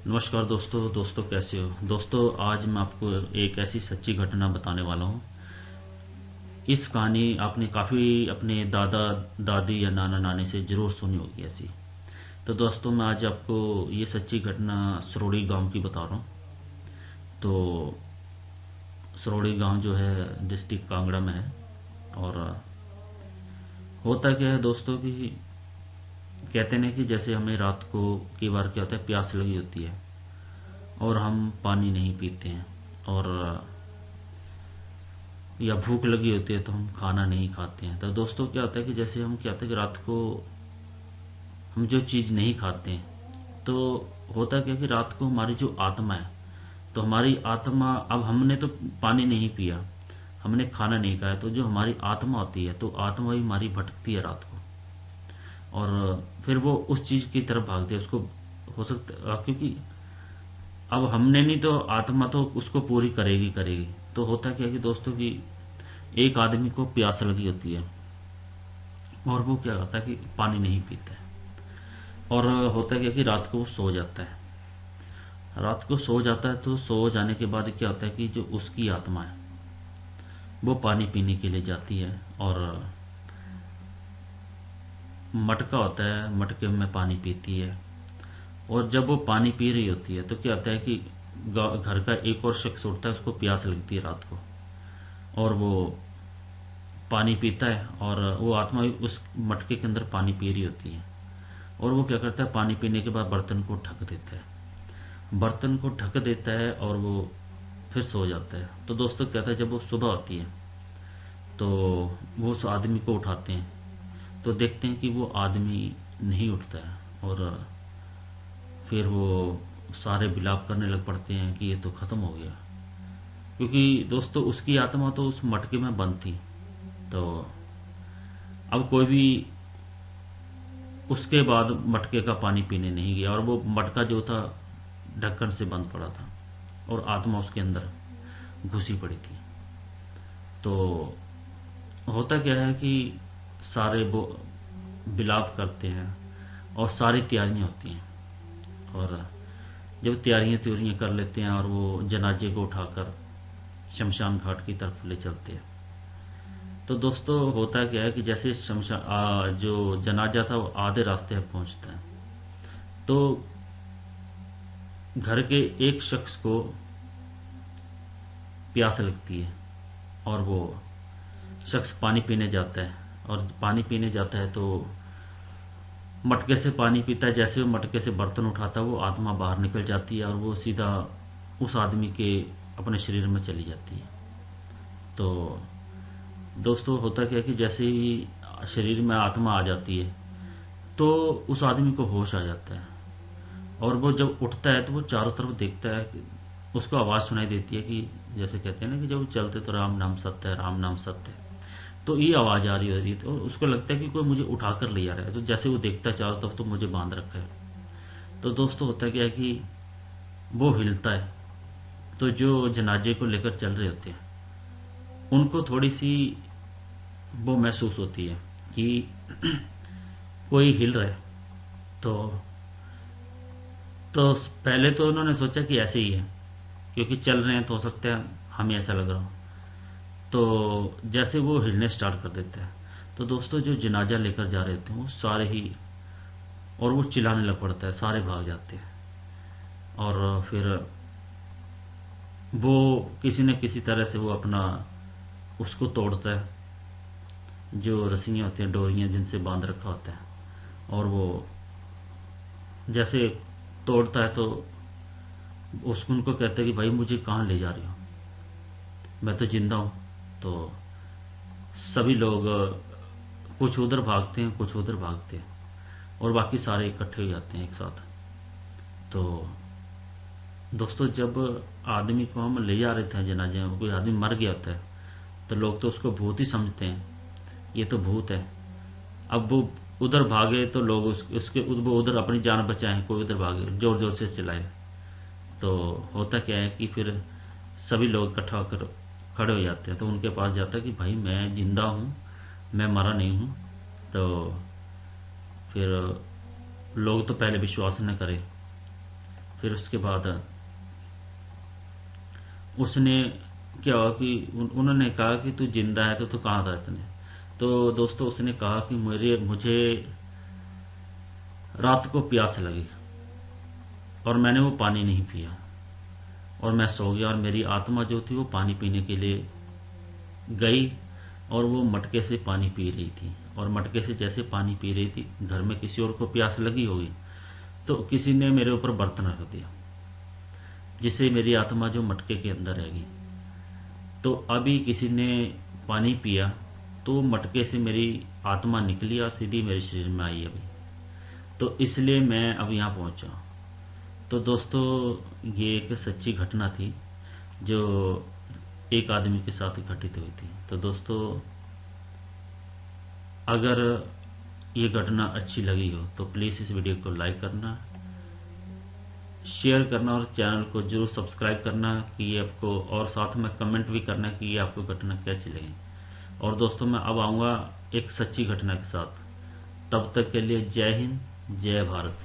नमस्कार दोस्तों कैसे हो दोस्तों। आज मैं आपको एक ऐसी सच्ची घटना बताने वाला हूँ। इस कहानी आपने काफ़ी अपने दादा दादी या नाना नानी से ज़रूर सुनी होगी ऐसी। तो दोस्तों मैं आज आपको ये सच्ची घटना सरोड़ी गांव की बता रहा हूँ। तो सरोड़ी गांव जो है डिस्ट्रिक्ट कांगड़ा में है। और होता क्या है दोस्तों कि कहते हैं कि जैसे हमें रात को कई बार क्या होता है, प्यास लगी होती है और हम पानी नहीं पीते हैं, और या भूख लगी होती है तो हम खाना नहीं खाते हैं। तो दोस्तों क्या होता है कि जैसे हम क्या होता है कि रात को हम जो चीज़ नहीं खाते हैं, तो होता क्या कि रात को हमारी जो आत्मा है, तो हमारी आत्मा, अब हमने तो पानी नहीं पिया, हमने खाना नहीं खाया, तो जो हमारी आत्मा होती है तो आत्मा ही हमारी भटकती है रात को। और फिर वो उस चीज़ की तरफ भागती है, उसको हो सकता क्योंकि अब हमने नहीं तो आत्मा तो उसको पूरी करेगी करेगी। तो होता क्या है कि दोस्तों की एक आदमी को प्यास लगी होती है और वो क्या करता है कि पानी नहीं पीता है। और होता क्या है कि रात को वो सो जाता है। रात को सो जाता है तो सो जाने के बाद क्या होता है कि जो उसकी आत्मा है वो पानी पीने के लिए जाती है, और मटका होता है, मटके में पानी पीती है। और जब वो पानी पी रही होती है तो क्या होता है कि घर का एक और शख्स उठता है, उसको प्यास लगती है रात को, और वो पानी पीता है। और वो आत्मा उस मटके के अंदर पानी पी रही होती है, और वो क्या करता है, पानी पीने के बाद बर्तन को ढक देता है, बर्तन को ढक देता है और वो फिर सो जाता है। तो दोस्तों क्या था, जब वो सुबह होती है तो वो उस आदमी को उठाते हैं, तो देखते हैं कि वो आदमी नहीं उठता है। और फिर वो सारे बिलाप करने लग पड़ते हैं कि ये तो ख़त्म हो गया, क्योंकि दोस्तों उसकी आत्मा तो उस मटके में बंद थी। तो अब कोई भी उसके बाद मटके का पानी पीने नहीं गया, और वो मटका जो था ढक्कन से बंद पड़ा था और आत्मा उसके अंदर घुसी पड़ी थी। तो होता क्या है कि सारे वो बिलाप करते हैं और सारी तैयारियां होती हैं। और जब तैयारियां त्योरियां कर लेते हैं और वो जनाजे को उठाकर शमशान घाट की तरफ ले चलते हैं। तो दोस्तों होता क्या है कि जैसे शमशान जो जनाजा था वो आधे रास्ते पे पहुंचता है, तो घर के एक शख्स को प्यास लगती है और वो शख्स पानी पीने जाता है। और पानी पीने जाता है तो मटके से पानी पीता है। जैसे वो मटके से बर्तन उठाता है वो आत्मा बाहर निकल जाती है और वो सीधा उस आदमी के अपने शरीर में चली जाती है। तो दोस्तों होता क्या है कि जैसे ही शरीर में आत्मा आ जाती है तो उस आदमी को होश आ जाता है, और वो जब उठता है तो वो चारों तरफ देखता है उसको आवाज़ सुनाई देती है कि जैसे कहते हैं ना कि जब चलते तो राम नाम सत्य है, राम नाम सत्य है। तो ये आवाज़ आ रही होती है, तो उसको लगता है कि कोई मुझे उठा कर ले आ रहा है। तो जैसे वो देखता है चारों तरफ तो मुझे बांध रखा है। तो दोस्तों होता क्या है कि वो हिलता है, तो जो जनाजे को लेकर चल रहे होते हैं उनको थोड़ी सी वो महसूस होती है कि कोई हिल रहा है। तो तो पहले तो उन्होंने सोचा कि ऐसे ही है, क्योंकि चल रहे हैं तो हो सकता है हमें ऐसा लग रहा हो। तो जैसे वो हिलने स्टार्ट कर देते हैं तो दोस्तों जो जनाजा लेकर जा रहे थे वो सारे ही, और वो चिल्लाने लग पड़ता है, सारे भाग जाते हैं। और फिर वो किसी न किसी तरह से वो अपना उसको तोड़ता है, जो रस्सियाँ होती हैं, डोरियाँ जिनसे बांध रखा होता है। और वो जैसे तोड़ता है तो उसको उनको कहता है कि भाई मुझे कहाँ ले जा रहे हो, मैं तो जिंदा हूँ। तो सभी लोग कुछ उधर भागते हैं कुछ उधर भागते हैं, और बाकी सारे इकट्ठे हो जाते हैं एक साथ। तो दोस्तों जब आदमी को हम ले जा रहे थे जनाजे में, कोई आदमी मर गया होता है तो लोग तो उसको भूत ही समझते हैं, ये तो भूत है। अब वो उधर भागे तो लोग उसके वो उधर अपनी जान बचाएं, कोई उधर भागे जोर जोर से चिल्लाए। तो होता क्या है कि फिर सभी लोग इकट्ठा होकर खड़े हो जाते हैं, तो उनके पास जाता है कि भाई मैं जिंदा हूँ, मैं मरा नहीं हूँ। तो फिर लोग तो पहले विश्वास न करे, फिर उसके बाद उसने क्या हुआ कि उन्होंने कहा कि तू जिंदा है तो तू कहाँ था इतने। तो दोस्तों उसने कहा कि मुझे रात को प्यास लगी और मैंने वो पानी नहीं पिया और मैं सो गया, और मेरी आत्मा जो थी वो पानी पीने के लिए गई और वो मटके से पानी पी रही थी। और मटके से जैसे पानी पी रही थी, घर में किसी और को प्यास लगी होगी, तो किसी ने मेरे ऊपर बर्तन रख दिया, जिससे मेरी आत्मा जो मटके के अंदर रहेगी। तो अभी किसी ने पानी पिया तो मटके से मेरी आत्मा निकली और सीधी मेरे शरीर में आई अभी। तो इसलिए मैं अब यहाँ पहुँचा। तो दोस्तों ये एक सच्ची घटना थी जो एक आदमी के साथ घटित हुई थी। तो दोस्तों अगर ये घटना अच्छी लगी हो तो प्लीज़ इस वीडियो को लाइक करना, शेयर करना और चैनल को जरूर सब्सक्राइब करना कि ये आपको, और साथ में कमेंट भी करना कि ये आपको घटना कैसी लगी। और दोस्तों मैं अब आऊँगा एक सच्ची घटना के साथ। तब तक के लिए जय हिंद, जय भारत।